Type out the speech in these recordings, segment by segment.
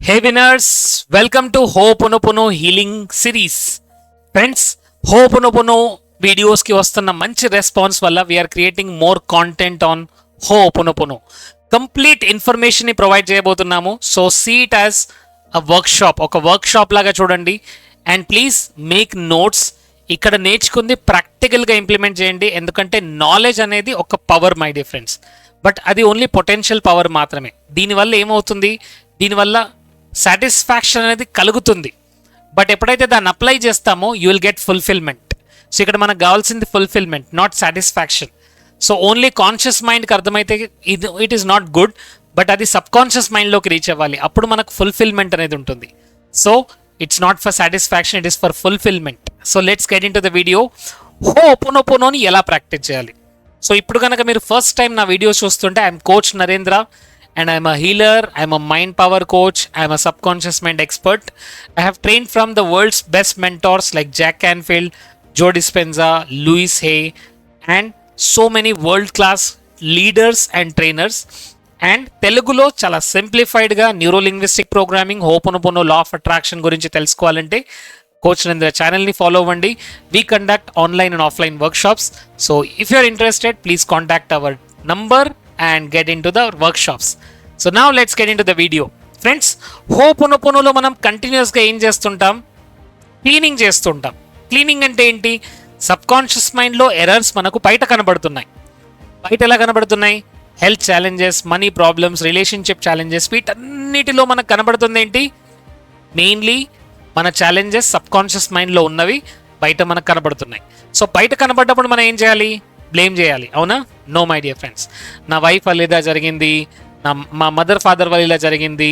Hey winners, welcome to Ho'oponopono Healing Series. Friends, Ho'oponopono videos ki వస్తున్న మంచి response వల్ల we are creating more content on Ho'oponopono. Complete information ని provide చేయబోతున్నాము. So see it as a workshop లాగా చూడండి. And please make notes. ఇక్కడ నేర్చుకుంది ప్రాక్టికల్గా ఇంప్లిమెంట్ చేయండి. ఎందుకంటే నాలెడ్జ్ అనేది ఒక power my dear friends. But అది ఓన్లీ పొటెన్షియల్ పవర్ మాత్రమే. దీనివల్ల ఏమవుతుంది, దీనివల్ల సాటిస్ఫాక్షన్ అనేది కలుగుతుంది. బట్ ఎప్పుడైతే దాన్ని అప్లై చేస్తామో you will get fulfilment. So ఇక్కడ మనకు కావాల్సింది fulfilment, not satisfaction. So only conscious మైండ్కి అర్థమైతే it is not good, but అది సబ్ కాన్షియస్ మైండ్లోకి రీచ్ అవ్వాలి. అప్పుడు మనకు ఫుల్ఫిల్మెంట్ అనేది ఉంటుంది. So it's not for satisfaction, it is for fulfilment. So let's get in to the video. హోపోనోపోనోని ఎలా ప్రాక్టీస్ చేయాలి. సో ఇప్పుడు కనుక మీరు ఫస్ట్ టైం నా వీడియో చూస్తుంటే I'm coach Narendra and I'm a healer, I'm a mind power coach, I'm a subconscious mind expert. I have trained from the world's best mentors like Jack Canfield, Joe Dispenza, Louis Hay, and so many world-class leaders and trainers. And Telugulo chala simplified ga neuro-linguistic programming, Ho'oponopono law of attraction gurinchi telusukovalante Coach Narendra channel ni follow avandi. We conduct online and offline workshops. So if you are interested, please contact our number and get into the workshops. So now let's get into the video. Friends, Ho'oponoponoలో మనం కంటిన్యూస్గా ఏం చేస్తుంటాం, cleaning చేస్తుంటాం. Cleaning అంటే ఏంటి, sub conscious మైండ్లో errors మనకు బయట కనబడుతున్నాయి. బయట ఎలా కనబడుతున్నాయి, health challenges, money problems, relationship challenges, వీటన్నిటిలో మనకు కనబడుతుంది ఏంటి, మెయిన్లీ మన ఛాలెంజెస్ సబ్ కాన్షియస్ మైండ్లో ఉన్నవి బయట మనకు కనబడుతున్నాయి. సో బయట కనబడ్డప్పుడు మనం ఏం చేయాలి, బ్లేమ్ చేయాలి. అవునా? No my dear friends. నా వైఫ్ వల్ల ఇలా జరిగింది, మా మదర్ ఫాదర్ వల్ల ఇలా జరిగింది,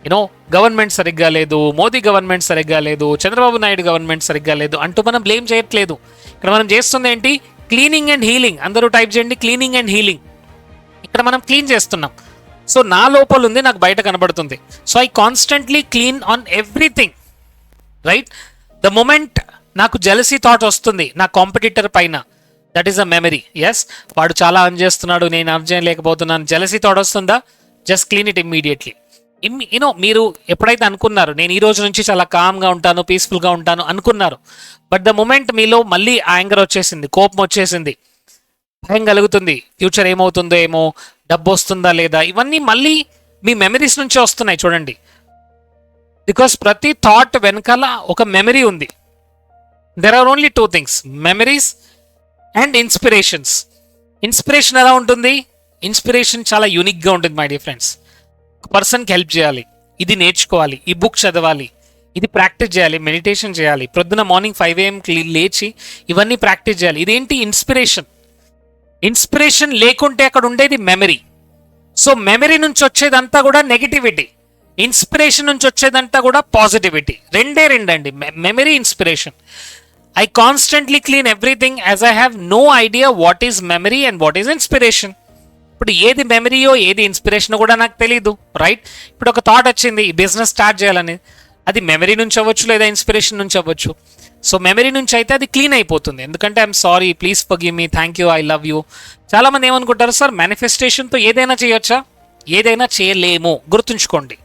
యూనో గవర్నమెంట్ సరిగ్గా లేదు, మోదీ గవర్నమెంట్ సరిగ్గా లేదు, చంద్రబాబు నాయుడు గవర్నమెంట్ సరిగ్గా లేదు అంటూ మనం బ్లేమ్ చేయట్లేదు. ఇక్కడ మనం చేస్తుంది ఏంటి, క్లీనింగ్ అండ్ హీలింగ్. అందరూ టైప్ చేయండి, క్లీనింగ్ అండ్ హీలింగ్. ఇక్కడ మనం క్లీన్ చేస్తున్నాం. సో నా లోపల ఉంది, నాకు బయట కనబడుతుంది. So I constantly clean on everything, right? The moment నాకు జెలసీ థాట్ వస్తుంది నా కాంపిటీటర్ పైన, that is a memory. Yes, వాడు చాలా అర్న్ చేస్తున్నాడు, నేను అర్న్ చేయలేకపోతున్నాను, జెలసీ థాట్ వస్తుందా, జస్ట్ క్లీన్ ఇట్ ఇమ్మీడియట్లీ. మీరు ఎప్పుడైతే అనుకున్నారు నేను ఈ రోజు నుంచి చాలా కామ్గా ఉంటాను, పీస్ఫుల్గా ఉంటాను అనుకున్నారు, బట్ ద మూమెంట్ మీలో మళ్ళీ యాంగర్ వచ్చేసింది, కోపం వచ్చేసింది, భయం కలుగుతుంది, ఫ్యూచర్ ఏమవుతుందో ఏమో, డబ్బు వస్తుందా లేదా, ఇవన్నీ మళ్ళీ మీ మెమరీస్ నుంచే వస్తున్నాయి. చూడండి, బికాస్ ప్రతి థాట్ వెనకాల ఒక మెమరీ ఉంది. There are only two things, memories and inspirations. Inspiration ఎలా ఉంటుంది, ఇన్స్పిరేషన్ చాలా యూనిక్గా ఉంటుంది మై డియర్ ఫ్రెండ్స్. ఒక పర్సన్కి హెల్ప్ చేయాలి, ఇది నేర్చుకోవాలి, ఈ బుక్ చదవాలి, ఇది ప్రాక్టీస్ చేయాలి, మెడిటేషన్ చేయాలి, ప్రొద్దున మార్నింగ్ 5 AM లేచి ఇవన్నీ ప్రాక్టీస్ చేయాలి. ఇదేంటి, ఇన్స్పిరేషన్. ఇన్స్పిరేషన్ లేకుంటే అక్కడ ఉండేది మెమరీ. సో మెమరీ నుంచి వచ్చేదంతా కూడా నెగిటివిటీ, ఇన్స్పిరేషన్ నుంచి వచ్చేదంతా కూడా పాజిటివిటీ. రెండండి, memory, inspiration. I constantly clean everything as I have no idea what is memory and what is inspiration. ఇప్పుడు ఏది మెమరీయో ఏది ఇన్స్పిరేషన్ కూడా నాకు తెలీదు, రైట్? ఇప్పుడు ఒక థాట్ వచ్చింది, ఈ బిజినెస్ స్టార్ట్ చేయాలని, అది మెమరీ నుంచి అవ్వచ్చు లేదా ఇన్స్పిరేషన్ నుంచి అవ్వచ్చు. సో మెమరీ నుంచి అయితే అది క్లీన్ అయిపోతుంది, ఎందుకంటే I'm sorry, please forgive me, thank you, I love you. చాలామంది ఏమనుకుంటారు, సార్ మేనిఫెస్టేషన్తో ఏదైనా చేయొచ్చా? ఏదైనా చేయలేము, గుర్తుంచుకోండి.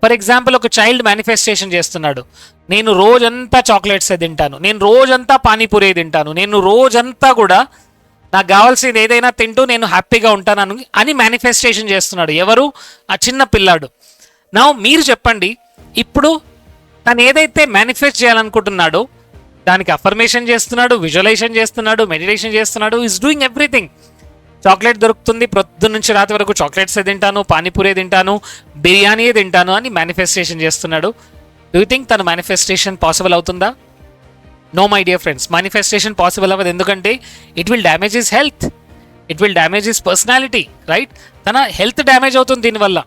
ఫర్ ఎగ్జాంపుల్, ఒక చైల్డ్ మేనిఫెస్టేషన్ చేస్తున్నాడు, నేను రోజంతా చాక్లెట్స్ తింటాను, నేను రోజంతా పానీపూరి తింటాను, నేను రోజంతా కూడా నాకు కావాల్సింది ఏదైనా తింటూ నేను హ్యాపీగా ఉంటాను అని మేనిఫెస్టేషన్ చేస్తున్నాడు. ఎవరు? ఆ చిన్న పిల్లాడు. నా మీరు చెప్పండి, ఇప్పుడు తను ఏదైతే మేనిఫెస్ట్ చేయాలనుకుంటున్నాడో దానికి అఫర్మేషన్ చేస్తున్నాడు, విజువలైజేషన్ చేస్తున్నాడు, మెడిటేషన్ చేస్తున్నాడు, ఈజ్ డూయింగ్ ఎవ్రీథింగ్. చాక్లెట్ దొరుకుతుంది, ప్రొద్దు నుంచి రాత్రి వరకు చాక్లెట్సే తింటాను, పానీపూరే తింటాను, బిర్యానీయే తింటాను అని మేనిఫెస్టేషన్ చేస్తున్నాడు. డూ యూ థింక్ తన మేనిఫెస్టేషన్ పాసిబుల్ అవుతుందా? No my dear friends, manifestation possible అవ్వదు. ఎందుకంటే it will damage his health, it will damage his personality, right? తన హెల్త్ డ్యామేజ్ అవుతుంది దీనివల్ల,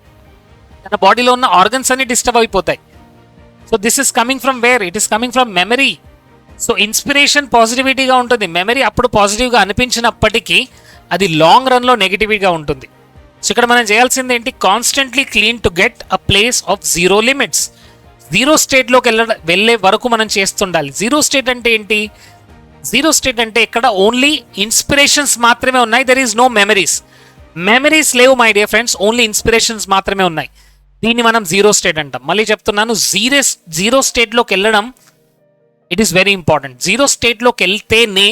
తన బాడీలో ఉన్న ఆర్గన్స్ అన్ని డిస్టర్బ్ అయిపోతాయి. So this is coming from where, it is coming from memory. So inspiration పాజిటివిటీగా ఉంటుంది, మెమరీ అప్పుడు పాజిటివ్గా అనిపించినప్పటికీ అది లాంగ్ రన్లో నెగిటివిటీగా ఉంటుంది. సో ఇక్కడ మనం చేయాల్సింది ఏంటి, constantly clean to get a place of zero limits. Zero స్టేట్లోకి వెళ్ళే వరకు మనం చేస్తుండాలి. జీరో స్టేట్ అంటే ఏంటి, జీరో స్టేట్ అంటే ఇక్కడ ఓన్లీ ఇన్స్పిరేషన్స్ మాత్రమే ఉన్నాయి, there is no memories. Memories లేవు my dear friends, only inspirations మాత్రమే ఉన్నాయి. దీన్ని మనం జీరో స్టేట్ అంటాం. మళ్ళీ చెప్తున్నాను, జీరో స్టేట్లోకి వెళ్ళడం it is very important. Zero స్టేట్లోకి వెళ్తేనే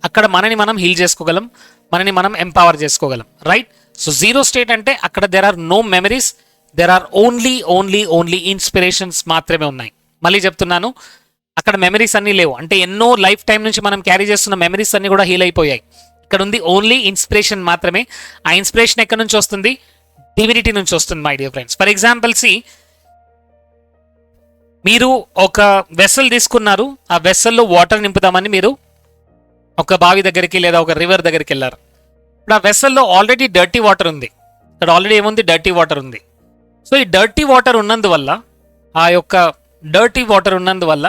అక్కడ మనని మనం హీల్ చేసుకోగలం, మనని మనం ఎంపవర్ చేసుకోగలం, రైట్? సో జీరో స్టేట్ అంటే అక్కడ there are no memories, there are only inspirations మాత్రమే ఉన్నాయి. మళ్ళీ చెప్తున్నాను, అక్కడ మెమరీస్ అన్నీ లేవు. అంటే ఎన్నో లైఫ్ టైం నుంచి మనం క్యారీ చేస్తున్న మెమరీస్ అన్నీ కూడా హీల్ అయిపోయాయి. ఇక్కడ ఉంది ఓన్లీ ఇన్స్పిరేషన్ మాత్రమే. ఆ ఇన్స్పిరేషన్ ఎక్కడి నుంచి వస్తుంది? డివినిటీ నుంచి వస్తుంది my dear friends. For example మీరు ఒక వెసల్ తీసుకున్నారు, ఆ వెసల్లో వాటర్ నింపుదామని మీరు ఒక బావి దగ్గరికి లేదా ఒక రివర్ దగ్గరికి వెళ్ళారు. ఇప్పుడు ఆ వెసల్లో ఆల్రెడీ డర్టీ వాటర్ ఉంది. ఇక్కడ ఆల్రెడీ ఏముంది? డర్టీ వాటర్ ఉంది. సో ఈ డర్టీ వాటర్ ఉన్నందువల్ల, ఆ యొక్క డర్టీ వాటర్ ఉన్నందువల్ల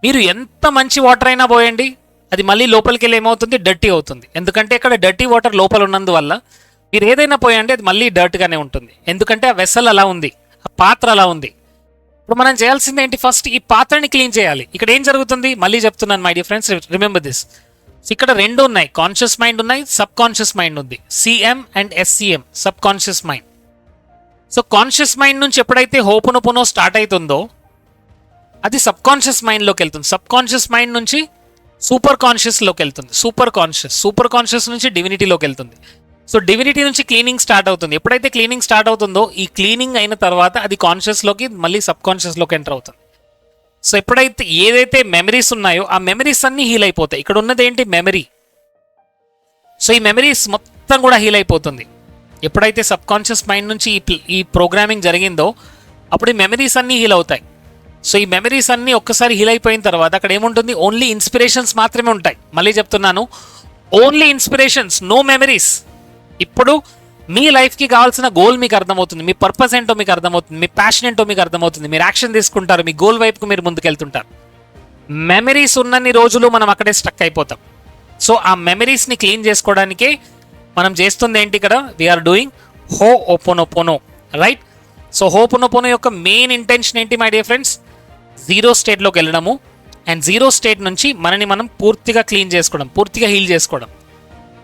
మీరు ఎంత మంచి వాటర్ అయినా పోయండి, అది మళ్ళీ లోపలికి వెళ్ళి ఏమవుతుంది? డర్టీ అవుతుంది. ఎందుకంటే ఇక్కడ డర్టీ వాటర్ లోపల ఉన్నందువల్ల మీరు ఏదైనా పోయండి అది మళ్ళీ డర్ట్గానే ఉంటుంది. ఎందుకంటే ఆ వెసల్ అలా ఉంది, ఆ పాత్ర అలా ఉంది. ఇప్పుడు మనం చేయాల్సింది ఏంటి? ఫస్ట్ ఈ పాత్రని క్లీన్ చేయాలి. ఇక్కడ ఏం జరుగుతుంది? మళ్ళీ చెప్తున్నాను my dear friends, remember this. ఇక్కడ రెండు ఉన్నాయి, కాన్షియస్ మైండ్ ఉన్నాయి, సబ్ కాన్షియస్ మైండ్ ఉంది. CM and SCM, sub conscious mind. So conscious mind నుంచి ఎప్పుడైతే హోపోనోపోనో స్టార్ట్ అవుతుందో అది సబ్ కాన్షియస్ మైండ్లోకి వెళ్తుంది. సబ్ కాన్షియస్ మైండ్ నుంచి సూపర్ కాన్షియస్లోకి వెళ్తుంది. సూపర్ కాన్షియస్ నుంచి డివినిటీలోకి వెళ్తుంది. సో డివినిటీ నుంచి క్లీనింగ్ స్టార్ట్ అవుతుంది. ఎప్పుడైతే క్లీనింగ్ స్టార్ట్ అవుతుందో, ఈ క్లీనింగ్ అయిన తర్వాత అది కాన్షియస్లోకి మళ్ళీ సబ్ కాన్షియస్లోకి ఎంటర్ అవుతుంది. సో ఎప్పుడైతే ఏదైతే మెమరీస్ ఉన్నాయో ఆ మెమరీస్ అన్నీ హీల్ అయిపోతాయి. ఇక్కడ ఉన్నది ఏంటి? మెమరీ. సో ఈ మెమరీస్ మొత్తం కూడా హీల్ అయిపోతుంది. ఎప్పుడైతే సబ్ కాన్షియస్ మైండ్ నుంచి ఈ ప్రోగ్రామింగ్ జరిగిందో అప్పుడు ఈ మెమరీస్ అన్నీ హీల్ అవుతాయి. సో ఈ మెమరీస్ అన్నీ ఒక్కసారి హీల్ అయిపోయిన తర్వాత అక్కడ ఏముంటుంది? ఓన్లీ ఇన్స్పిరేషన్స్ మాత్రమే ఉంటాయి. మళ్ళీ చెప్తున్నాను, ఓన్లీ ఇన్స్పిరేషన్స్, నో మెమరీస్. ఇప్పుడు మీ లైఫ్కి కావాల్సిన గోల్ మీకు అర్థమవుతుంది, మీ పర్పస్ ఏంటో మీకు అర్థమవుతుంది, మీ ప్యాషన్ ఏంటో మీకు అర్థమవుతుంది, మీరు యాక్షన్ తీసుకుంటారు, మీ గోల్ వైపుకు మీరు ముందుకెళ్తుంటారు. మెమరీస్ ఉన్నన్ని రోజులు మనం అక్కడే స్టక్ అయిపోతాం. సో ఆ మెమరీస్ని క్లీన్ చేసుకోవడానికే మనం చేస్తుంది ఏంటి? ఇక్కడ we are doing Ho'oponopono, right? So Ho'oponopono యొక్క మెయిన్ ఇంటెన్షన్ ఏంటి మై డియర్ ఫ్రెండ్స్? జీరో స్టేట్లోకి వెళ్ళడము అండ్ జీరో స్టేట్ నుంచి మనని మనం పూర్తిగా క్లీన్ చేసుకోవడం, పూర్తిగా హీల్ చేసుకోవడం.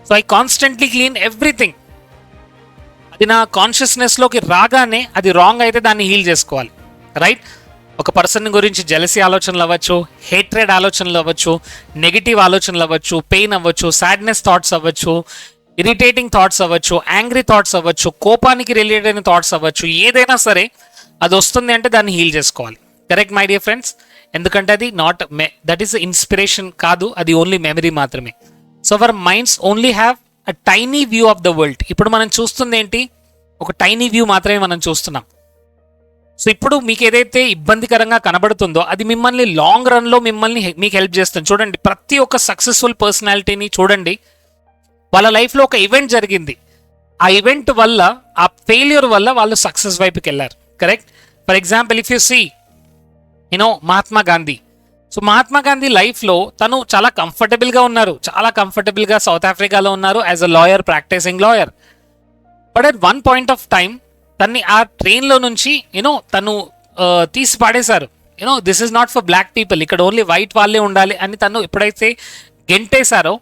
So I constantly clean everything. అది నా కాన్షియస్నెస్లోకి రాగానే అది రాంగ్ అయితే దాన్ని హీల్ చేసుకోవాలి, రైట్? ఒక పర్సన్ గురించి జెలసీ ఆలోచనలు అవ్వచ్చు, హేట్రెడ్ ఆలోచనలు అవ్వచ్చు, నెగిటివ్ ఆలోచనలు అవ్వచ్చు, పెయిన్ అవ్వచ్చు, సాడ్నెస్ థాట్స్ అవ్వచ్చు, ఇరిటేటింగ్ థాట్స్ అవ్వచ్చు, యాంగ్రీ థాట్స్ అవ్వచ్చు, కోపానికి రిలేటెడ్ అయిన థాట్స్ అవ్వచ్చు, ఏదైనా సరే అది వస్తుంది అంటే దాన్ని హీల్ చేసుకోవాలి. Correct my dear friends? ఎందుకంటే అది దట్ ఈస్ ఇన్స్పిరేషన్ కాదు, అది ఓన్లీ మెమరీ మాత్రమే. So our minds only have a tiny view of the world. ఇప్పుడు మనం చూస్తుంది ఏంటి? ఒక టైనీ వ్యూ మాత్రమే మనం చూస్తున్నాం. సో ఇప్పుడు మీకు ఏదైతే ఇబ్బందికరంగా కనబడుతుందో అది మిమ్మల్ని లాంగ్ రన్లో మీకు హెల్ప్ చేస్తుంది. చూడండి, ప్రతి ఒక్క సక్సెస్ఫుల్ పర్సనాలిటీని చూడండి, వాళ్ళ లైఫ్లో ఒక ఈవెంట్ జరిగింది, ఆ ఈవెంట్ వల్ల, ఆ ఫెయిల్యూర్ వల్ల వాళ్ళు సక్సెస్ వైపుకి వెళ్ళారు. Correct? For example if you see Mahatma Gandhi. So Mahatma Gandhi లైఫ్లో తను చాలా కంఫర్టబుల్గా ఉన్నారు, చాలా కంఫర్టబుల్గా సౌత్ ఆఫ్రికాలో ఉన్నారు as a lawyer, practising lawyer. But at one point of time తన్ని ఆ ట్రైన్లో నుంచి తను తీసి పాడేశారు. This is not for black people, ఇక్కడ ఓన్లీ వైట్ వాళ్ళే ఉండాలి అని తను ఎప్పుడైతే గెంటేశారో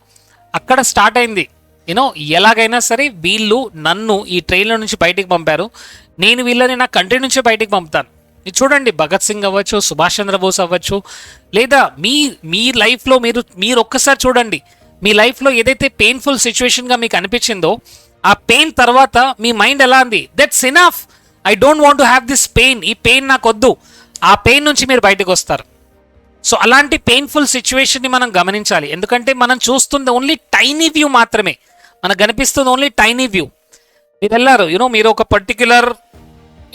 అక్కడ స్టార్ట్ అయింది. ఎలాగైనా సరే వీళ్ళు నన్ను ఈ ట్రైన్లో నుంచి బయటికి పంపారు, నేను వీళ్ళని నా కంట్రీ నుంచే బయటికి పంపుతాను. చూడండి, భగత్ సింగ్ అవ్వచ్చు, సుభాష్ చంద్రబోస్ అవ్వచ్చు, లేదా మీ లైఫ్లో మీరు ఒక్కసారి చూడండి, మీ లైఫ్లో ఏదైతే పెయిన్ఫుల్ సిచ్యువేషన్గా మీకు అనిపించిందో ఆ పెయిన్ తర్వాత మీ మైండ్ ఎలా ఉంది? That's enough, I don't want to have this pain, ఈ పెయిన్ నాకు వద్దు. ఆ పెయిన్ నుంచి మీరు బయటకు వస్తారు. సో అలాంటి పెయిన్ఫుల్ సిచ్యువేషన్ని మనం గమనించాలి. ఎందుకంటే మనం చూస్తుంది ఓన్లీ టైనీ వ్యూ మాత్రమే, మనకు కనిపిస్తుంది ఓన్లీ టైనీ వ్యూ. మీరు వెళ్ళారు, మీరు ఒక పర్టిక్యులర్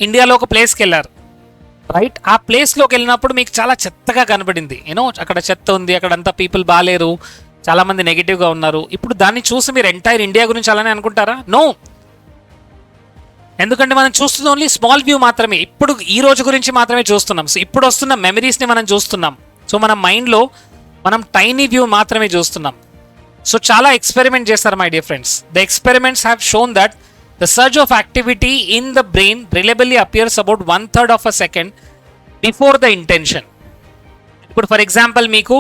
ఇండియాలో ఒక ప్లేస్కి వెళ్ళారు, రైట్? ఆ ప్లేస్లోకి వెళ్ళినప్పుడు మీకు చాలా చెత్తగా కనబడింది. అక్కడ చెత్త ఉంది, అక్కడంతా పీపుల్ బాగాలేరు, చాలామంది నెగిటివ్గా ఉన్నారు. ఇప్పుడు దాన్ని చూసి మీరు ఎంటైర్ ఇండియా గురించి అలానే అనుకుంటారా? నో. ఎందుకంటే మనం చూస్తుంది ఓన్లీ స్మాల్ వ్యూ మాత్రమే, ఇప్పుడు ఈ రోజు గురించి మాత్రమే చూస్తున్నాం. సో ఇప్పుడు వస్తున్న మెమరీస్ని మనం చూస్తున్నాం. సో మన మైండ్లో మనం టైనీ వ్యూ మాత్రమే చూస్తున్నాం. సో చాలా ఎక్స్పెరిమెంట్ చేస్తారు my dear friends. The experiments have shown that the surge of activity in the brain reliably appears about 1/3 of a second before the intention. ఇప్పుడు ఫర్ ఎగ్జాంపుల్ మీకు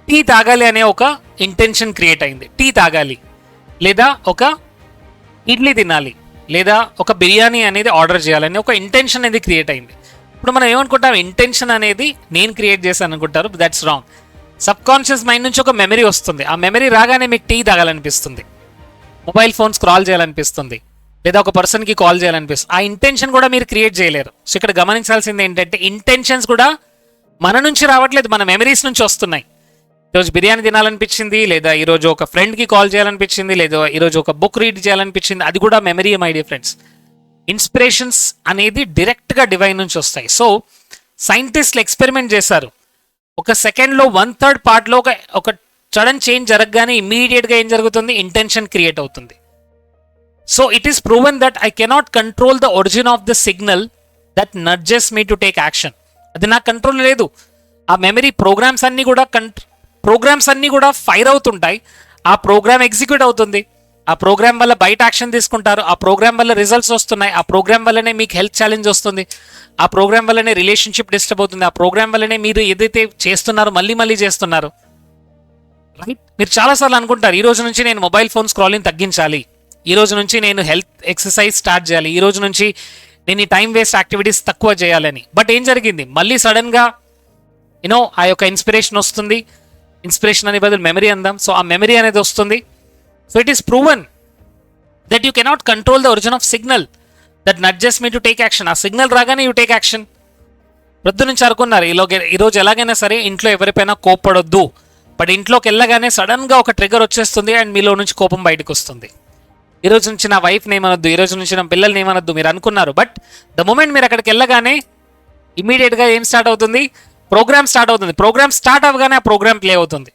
tea తాగాలి అనే ఒక intention create అయింది, tea తాగాలి, లేదా ఒక ఇడ్లీ తినాలి, లేదా ఒక బిర్యానీ అనేది ఆర్డర్ చేయాలని ఒక ఇంటెన్షన్ అనేది క్రియేట్ అయింది. ఇప్పుడు మనం ఏమనుకుంటాం, ఇంటెన్షన్ అనేది నేను క్రియేట్ చేశాను అనుకుంటారు, that's wrong. Sub conscious mind నుంచి ఒక మెమరీ వస్తుంది. ఆ మెమరీ రాగానే మీకు టీ తాగాలనిపిస్తుంది, మొబైల్ ఫోన్ స్క్రాల్ చేయాలనిపిస్తుంది, లేదా ఒక పర్సన్కి కాల్ చేయాలనిపిస్తుంది. ఆ ఇంటెన్షన్ కూడా మీరు క్రియేట్ చేయలేరు. సో ఇక్కడ గమనించాల్సింది ఏంటంటే ఇంటెన్షన్స్ కూడా మన నుంచి రావట్లేదు, మన మెమరీస్ నుంచి వస్తున్నాయి. ఈరోజు బిర్యానీ తినాలనిపించింది, లేదా ఈరోజు ఒక ఫ్రెండ్కి కాల్ చేయాలనిపించింది, లేదా ఈరోజు ఒక బుక్ రీడ్ చేయాలనిపించింది, అది కూడా memory. My dear friends, inspirations అనేది డైరెక్ట్గా డివైన్ నుంచి వస్తాయి. సో సైంటిస్టులు ఎక్స్పెరిమెంట్ చేశారు. ఒక సెకండ్లో 1/3 పార్ట్లో ఒక సడన్ చేంజ్ జరగగానే ఇమీడియట్గా ఏం జరుగుతుంది, ఇంటెన్షన్ క్రియేట్ అవుతుంది. So it is proven that I cannot control the origin of the signal that నడ్జెస్ me to take action. అది నా కంట్రోల్ లేదు. ఆ మెమరీ ప్రోగ్రామ్స్ అన్నీ కూడా ఫైర్ అవుతుంటాయి. ఆ ప్రోగ్రామ్ ఎగ్జిక్యూట్ అవుతుంది. ఆ ప్రోగ్రామ్ వల్ల బయట యాక్షన్ తీసుకుంటారు. ఆ ప్రోగ్రామ్ వల్ల రిజల్ట్స్ వస్తున్నాయి. ఆ ప్రోగ్రామ్ వల్లనే మీకు హెల్త్ ఛాలెంజ్ వస్తుంది. ఆ ప్రోగ్రామ్ వల్లనే రిలేషన్షిప్ డిస్టర్బ్ అవుతుంది. ఆ ప్రోగ్రామ్ వల్లనే మీరు ఏదైతే చేస్తున్నారో మళ్ళీ చేస్తున్నారు. రైట్? మీరు చాలాసార్లు అనుకుంటారు, ఈ రోజు నుంచి నేను మొబైల్ ఫోన్ స్క్రాలింగ్ తగ్గించాలి, ఈ రోజు నుంచి నేను హెల్త్ ఎక్సర్సైజ్ స్టార్ట్ చేయాలి, ఈ రోజు నుంచి నేను ఈ టైం వేస్ట్ యాక్టివిటీస్ తక్కువ చేయాలని. బట్ ఏం జరిగింది, మళ్ళీ సడన్గా ఆ యొక్క ఇన్స్పిరేషన్ వస్తుంది. ఇన్స్పిరేషన్ అనే బదులు మెమరీ అందాం. సో ఆ మెమరీ అనేది వస్తుంది. So it is proven that you cannot control the origin of signal that నడ్జెస్ me to take action. ఆ సిగ్నల్ రాగానే యూ టేక్ యాక్షన్. ప్రొద్దు నుంచి అనుకున్నారు ఈరోజు ఎలాగైనా సరే ఇంట్లో ఎవరిపైనా కోప్పడొద్దు, బట్ ఇంట్లోకి వెళ్ళగానే సడన్గా ఒక ట్రిగర్ వచ్చేస్తుంది అండ్ మీలో నుంచి కోపం బయటకు వస్తుంది. ఈ రోజు నుంచి నా వైఫ్ని ఏమనొద్దు, ఈ రోజు నుంచి నా పిల్లల్ని ఏమనొద్దు మీరు అనుకున్నారు. బట్ ద మూమెంట్ మీరు అక్కడికి వెళ్ళగానే ఇమీడియట్గా ఏం స్టార్ట్ అవుతుంది, ప్రోగ్రామ్ స్టార్ట్ అవుతుంది. ప్రోగ్రామ్ స్టార్ట్ అవ్వగానే ఆ ప్రోగ్రామ్ ప్లే అవుతుంది.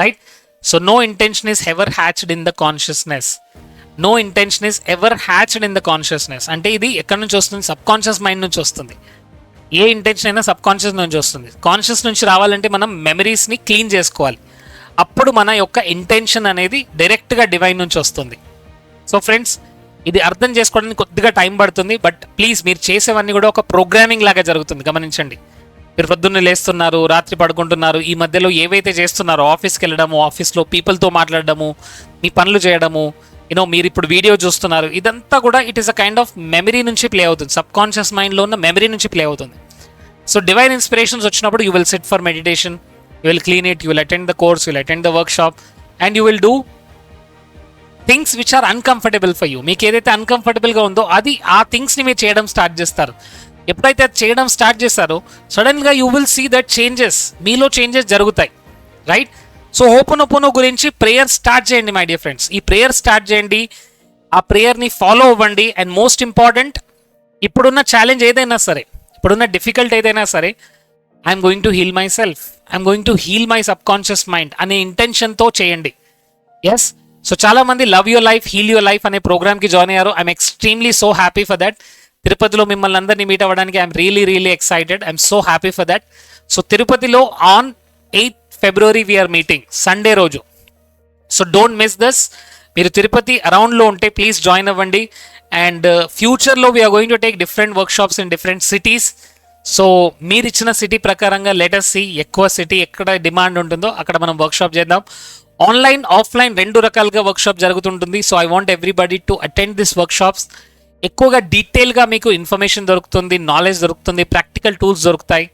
Right? So no intention is ever hatched in the consciousness. No intention is ever hatched in the consciousness. అంటే ఇది ఎక్కడి నుంచి వస్తుంది, సబ్ కాన్షియస్ మైండ్ నుంచి వస్తుంది. ఏ ఇంటెన్షన్ అయినా సబ్ కాన్షియస్ నుంచి వస్తుంది. కాన్షియస్ నుంచి రావాలంటే మనం మెమరీస్ని క్లీన్ చేసుకోవాలి. అప్పుడు మన యొక్క ఇంటెన్షన్ అనేది డైరెక్ట్గా డివైన్ నుంచి వస్తుంది. సో ఫ్రెండ్స్, ఇది అర్థం చేసుకోవడానికి కొద్దిగా టైం పడుతుంది. బట్ ప్లీజ్ మీరు చేసేవన్నీ కూడా ఒక ప్రోగ్రామింగ్ లాగా జరుగుతుంది. గమనించండి, మీరు పొద్దున్నే లేస్తున్నారు, రాత్రి పడుకుంటున్నారు, ఈ మధ్యలో ఏవైతే చేస్తున్నారో ఆఫీస్కి వెళ్ళడము, ఆఫీస్లో పీపుల్తో మాట్లాడడము, మీ పనులు చేయడము, మీరు ఇప్పుడు వీడియో చూస్తున్నారు, ఇదంతా కూడా it is a kind of memory నుంచి ప్లే అవుతుంది. సబ్ కాన్షియస్ మైండ్లో ఉన్న మెమరీ నుంచి ప్లే అవుతుంది. సో డివైన్ ఇన్స్పిరేషన్స్ వచ్చినప్పుడు you will sit for meditation, you will clean it, you will attend the course, you will attend the workshop and you will do things which are uncomfortable for you. మీకు ఏదైతే అన్కంఫర్టబుల్గా ఉందో ఆ థింగ్స్ని మీరు చేయడం start చేస్తారు. ఎప్పుడైతే అది చేయడం స్టార్ట్ చేస్తారో సడన్గా you will see that changes, మీలో చేంజెస్ జరుగుతాయి. రైట్? సో హోపోనోపోనో గురించి ప్రేయర్ స్టార్ట్ చేయండి మై డియర్ ఫ్రెండ్స్. ఈ ప్రేయర్ స్టార్ట్ చేయండి, ఆ ప్రేయర్ని ఫాలో అవ్వండి. అండ్ మోస్ట్ ఇంపార్టెంట్, ఇప్పుడున్న ఛాలెంజ్ ఏదైనా సరే, ఇప్పుడున్న డిఫికల్ట్ ఏదైనా సరే, I'm going to heal myself, I'm going to heal my subconscious mind అనే ఇంటెన్షన్తో చేయండి. ఎస్. సో చాలా మంది love your life, heal your life అనే ప్రోగ్రామ్కి జాయిన్ అయ్యారు. I'm extremely so happy for that. తిరుపతిలో మిమ్మల్ని అందరినీ మీట్ అవ్వడానికి I'm really excited. I'm so happy for that. So తిరుపతిలో on 8th February we're meeting, Sunday రోజు. So don't miss this. మీరు తిరుపతి అరౌండ్లో ఉంటే ప్లీజ్ జాయిన్ అవ్వండి. అండ్ ఫ్యూచర్లో we're going to take different workshops in different cities. So మీరు ఇచ్చిన city ప్రకారంగా లెటర్స్ సి ఎక్కువ సిటీ ఎక్కడ డిమాండ్ ఉంటుందో అక్కడ మనం వర్క్ షాప్ చేద్దాం. ఆన్లైన్, ఆఫ్లైన్ 2 రకాలుగా వర్క్ షాప్ జరుగుతుంటుంది. So I want everybody to attend this workshops. ఎక్కువగా డీటెయిల్గా మీకు ఇన్ఫర్మేషన్ దొరుకుతుంది, నాలెడ్జ్ దొరుకుతుంది, ప్రాక్టికల్ టూల్స్ దొరుకుతాయి.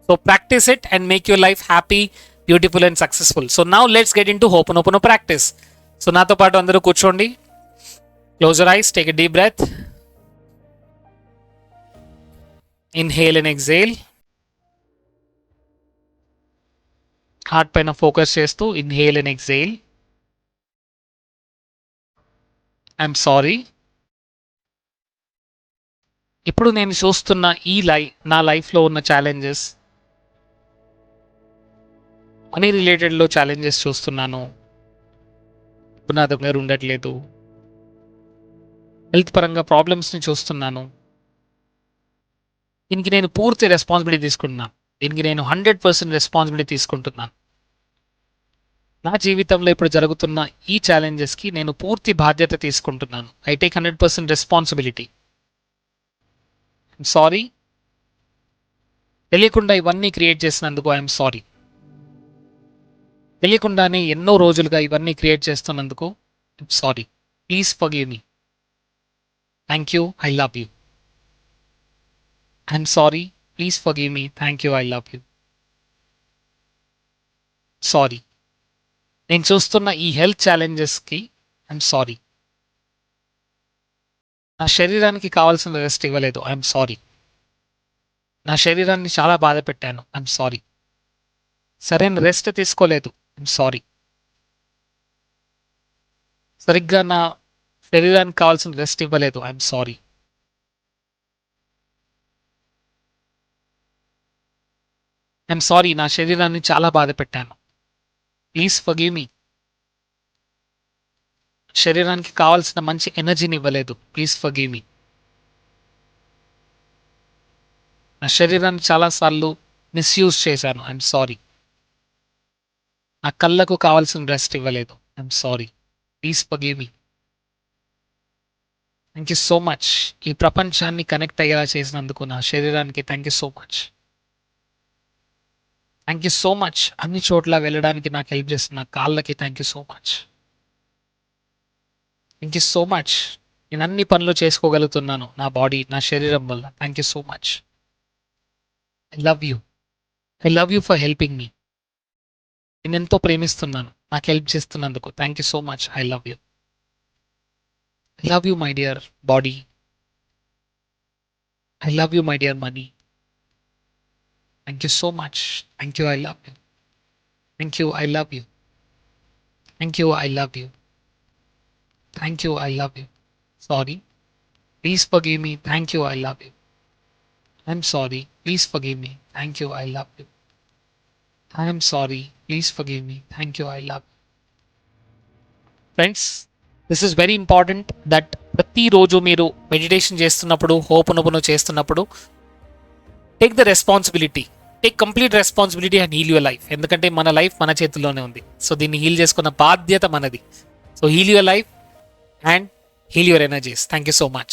So practise it and make your life happy, beautiful and successful. So now let's get in to Ho'oponopono practice. So నాతో పాటు అందరూ కూర్చోండి. Close your eyes, take a deep breath, inhale and exhale. Heart పైన focus చేస్తూ inhale and exhale. I'm sorry. ఇప్పుడు నేను చూస్తున్న నా లైఫ్లో ఉన్న ఛాలెంజెస్, మనీ రిలేటెడ్లో ఛాలెంజెస్ చూస్తున్నాను, ఇప్పుడు నా దగ్గర ఉండట్లేదు. హెల్త్ పరంగా ప్రాబ్లమ్స్ని చూస్తున్నాను. దీనికి నేను పూర్తి రెస్పాన్సిబిలిటీ తీసుకుంటున్నాను. దీనికి నేను 100% రెస్పాన్సిబిలిటీ తీసుకుంటున్నాను. నా జీవితంలో ఇప్పుడు జరుగుతున్న ఈ ఛాలెంజెస్కి నేను పూర్తి బాధ్యత తీసుకుంటున్నాను. I take 100% responsibility. I'm sorry. తెలియకుండా ఇవన్నీ క్రియేట్ చేసినందుకు ఐఎమ్ సారీ. తెలియకుండానే ఎన్నో రోజులుగా ఇవన్నీ క్రియేట్ చేస్తున్నందుకు I'm sorry. Please forgive me. Thank you, I love you. I'm sorry, please forgive me, thank you, I love you. Sorry, నేను చూస్తున్న ఈ హెల్త్ ఛాలెంజెస్కి ఐఎమ్ సారీ. నా శరీరానికి కావాల్సిన రెస్ట్ ఇవ్వలేదు, ఐఎమ్ సారీ. నా శరీరాన్ని చాలా బాధ పెట్టాను, ఐఎమ్ సారీ. సరైన రెస్ట్ తీసుకోలేదు, ఐఎమ్ సారీ. సరిగ్గా నా శరీరానికి కావాల్సిన రెస్ట్ ఇవ్వలేదు, ఐఎమ్ సారీ. ఐఎమ్ సారీ, నా శరీరాన్ని చాలా బాధ పెట్టాను. Please forgive me. శరీరానికి కావాల్సిన మంచి ఎనర్జీని ఇవ్వలేదు, ప్లీజ్ ఫర్గివ్ మీ. నా శరీరాన్ని చాలాసార్లు మిస్యూజ్ చేశాను, ఐఎమ్ సారీ. నా కళ్ళకు కావాల్సిన రెస్ట్ ఇవ్వలేదు, I'm sorry. Please forgive me. Thank you so much. ఈ ప్రపంచాన్ని కనెక్ట్ అయ్యేలా చేసినందుకు నా శరీరానికి thank you so much. Thank you so much. అన్ని చోట్ల వెళ్ళడానికి నాకు హెల్ప్ చేస్తున్న కాళ్ళకి thank you so much. Thank you so much. నేను అన్ని పనులు చేసుకోగలుగుతున్నాను నా బాడీ, నా శరీరం వల్ల. Thank you so much. I love you. I love you for helping me. నేను ఎంతో ప్రేమిస్తున్నాను నాకు హెల్ప్ చేస్తున్నందుకు. Thank you so much. I love you. I love you my dear body. I love you my dear money. Thank you so much. Thank you, I love you. Thank you, I love you. Thank you, I love you. Thank you, I love you. Sorry, please forgive me. Thank you, I love you. I'm sorry, please forgive me. Thank you, I love you. I'm sorry, please forgive me. Thank you, I love. Friends, this is very important that ప్రతిరోజు మీరు meditation చేస్తున్నప్పుడు, Ho'oponopono చేస్తున్నప్పుడు take the responsibility, take complete responsibility and heal your life. ఎందుకంటే మన life మన చేతుల్లోనే ఉంది. So దీన్ని హీల్ చేసుకున్న బాధ్యత మనది. So heal your life and heal your energies. Thank you so much.